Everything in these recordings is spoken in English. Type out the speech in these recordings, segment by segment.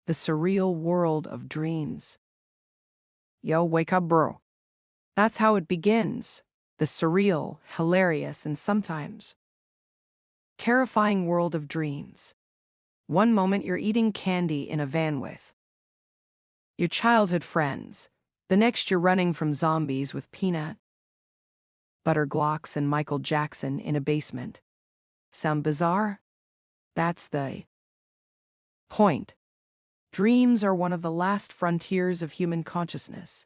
the surreal world of dreams. Yo, wake up, bro. That's how it begins. The surreal, hilarious, and sometimes terrifying world of dreams. One moment you're eating candy in a van with your childhood friends. The next you're running from zombies with peanut butter Glocks and Michael Jackson in a basement. Sound bizarre? That's the point. Dreams are one of the last frontiers of human consciousness.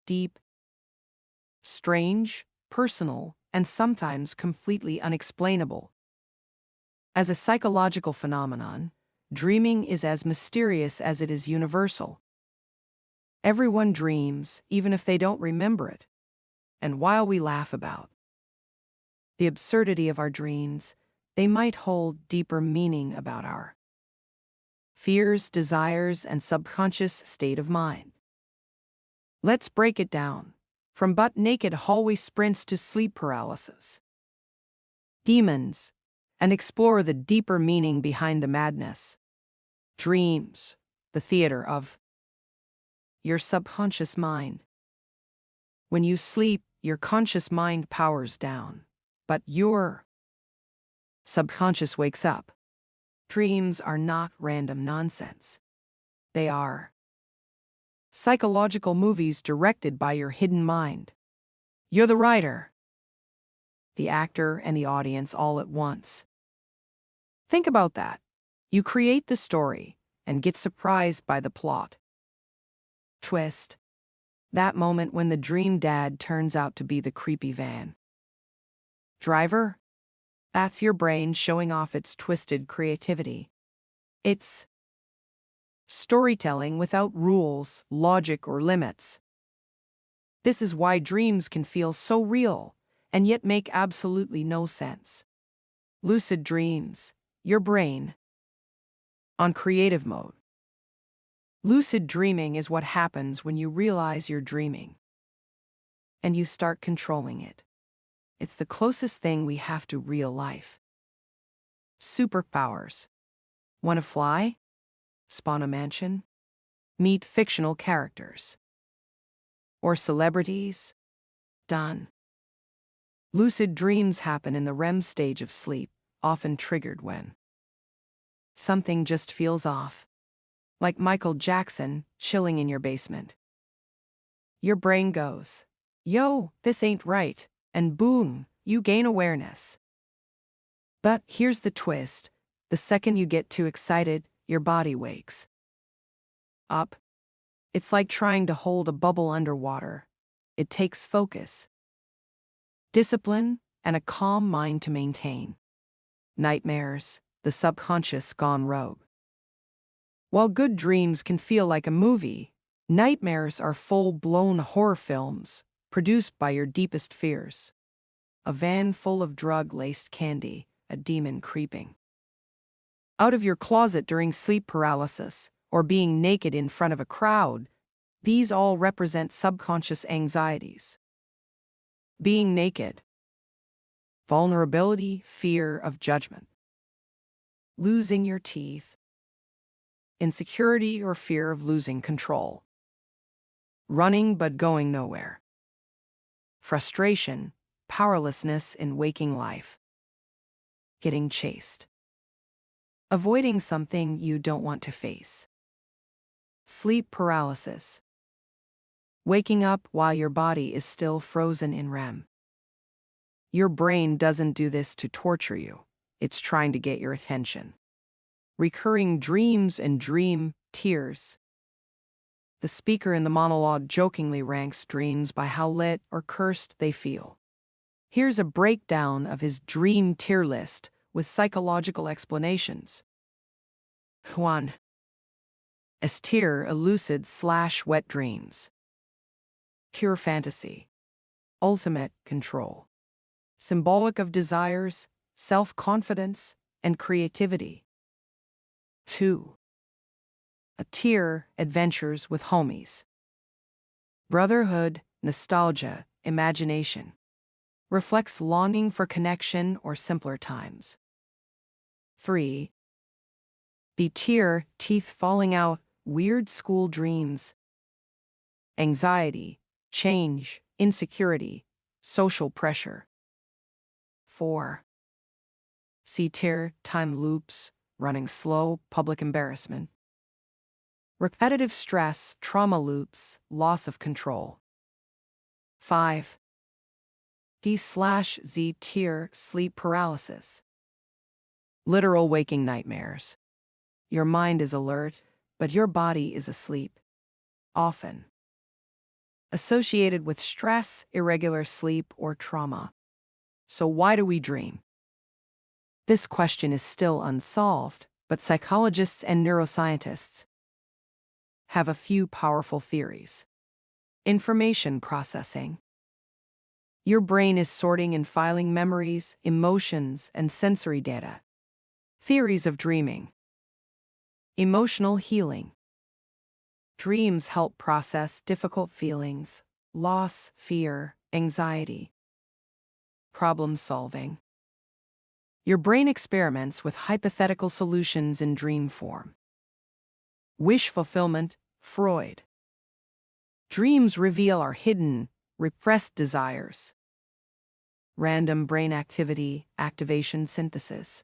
Deep, strange, personal, and sometimes completely unexplainable. As a psychological phenomenon, dreaming is as mysterious as it is universal. Everyone dreams, even if they don't remember it. And while we laugh about the absurdity of our dreams, they might hold deeper meaning about our fears, desires, and subconscious state of mind. Let's break it down, from butt-naked hallway sprints to sleep paralysis, demons, and explore the deeper meaning behind the madness. Dreams, the theater of your subconscious mind. When you sleep, your conscious mind powers down, but your subconscious wakes up. Dreams are not random nonsense. They are psychological movies directed by your hidden mind. You're the writer, the actor, and the audience all at once. Think about that. You create the story and get surprised by the plot twist. That moment when the dream dad turns out to be the creepy van driver. That's your brain showing off its twisted creativity. It's storytelling without rules, logic, or limits. This is why dreams can feel so real and yet make absolutely no sense. Lucid dreams, your brain on creative mode. Lucid dreaming is what happens when you realize you're dreaming and you start controlling it. It's the closest thing we have to real life. Superpowers. Want to fly? Spawn a mansion? Meet fictional characters. Or celebrities? Done. Lucid dreams happen in the REM stage of sleep, often triggered when something just feels off. Like Michael Jackson chilling in your basement. Your brain goes, yo, this ain't right, and boom, you gain awareness. But here's the twist. The second you get too excited, your body wakes up. It's like trying to hold a bubble underwater. It takes focus, discipline, and a calm mind to maintain. Nightmares, the subconscious gone rogue. While good dreams can feel like a movie, nightmares are full-blown horror films produced by your deepest fears. A van full of drug-laced candy, a demon creeping out of your closet during sleep paralysis, or being naked in front of a crowd, these all represent subconscious anxieties. Being naked. Vulnerability, fear of judgment. Losing your teeth. Insecurity or fear of losing control. Running but going nowhere. Frustration, powerlessness in waking life. Getting chased. Avoiding something you don't want to face. Sleep paralysis. Waking up while your body is still frozen in REM. Your brain doesn't do this to torture you. It's trying to get your attention. Recurring dreams and dream tears. The speaker in the monologue jokingly ranks dreams by how lit or cursed they feel. Here's a breakdown of his dream tier list with psychological explanations. 1. S tier, lucid/wet dreams. Pure fantasy. Ultimate control. Symbolic of desires, self-confidence, and creativity. 2. A tier, adventures with homies. Brotherhood, nostalgia, imagination. Reflects longing for connection or simpler times. 3. B tier, teeth falling out, weird school dreams, anxiety, change, insecurity, social pressure. 4. C-tier, time loops, running slow, public embarrassment. Repetitive stress, trauma loops, loss of control. 5. D/Z tier, sleep paralysis. Literal waking nightmares. Your mind is alert, but your body is asleep. Often associated with stress, irregular sleep, or trauma. So why do we dream? This question is still unsolved, but psychologists and neuroscientists have a few powerful theories. Information processing. Your brain is sorting and filing memories, emotions, and sensory data. Theories of dreaming. Emotional healing. Dreams help process difficult feelings, loss, fear, anxiety. Problem solving. Your brain experiments with hypothetical solutions in dream form. Wish fulfillment, Freud. Dreams reveal our hidden, repressed desires. Random brain activity, activation synthesis.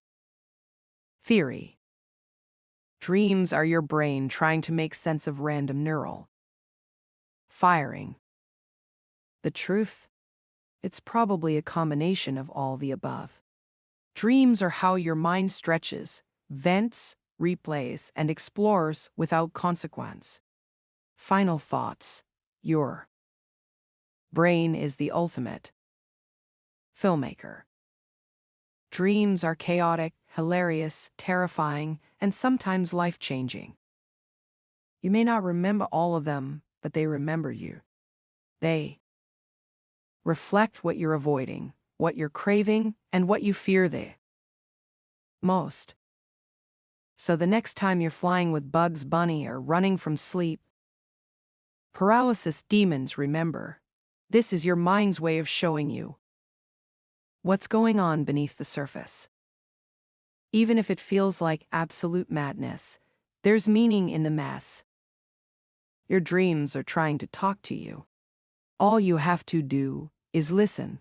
Theory. Dreams are your brain trying to make sense of random neural firing. The truth? It's probably a combination of all the above. Dreams are how your mind stretches, vents, replays, and explores without consequence. Final thoughts. Your brain is the ultimate filmmaker. Dreams are chaotic, hilarious, terrifying, and sometimes life-changing. You may not remember all of them, but they remember you. They reflect what you're avoiding, what you're craving, and what you fear the most. So the next time you're flying with Bugs Bunny or running from sleep paralysis, demons, remember, this is your mind's way of showing you what's going on beneath the surface. Even if it feels like absolute madness, there's meaning in the mess. Your dreams are trying to talk to you. All you have to do is listen.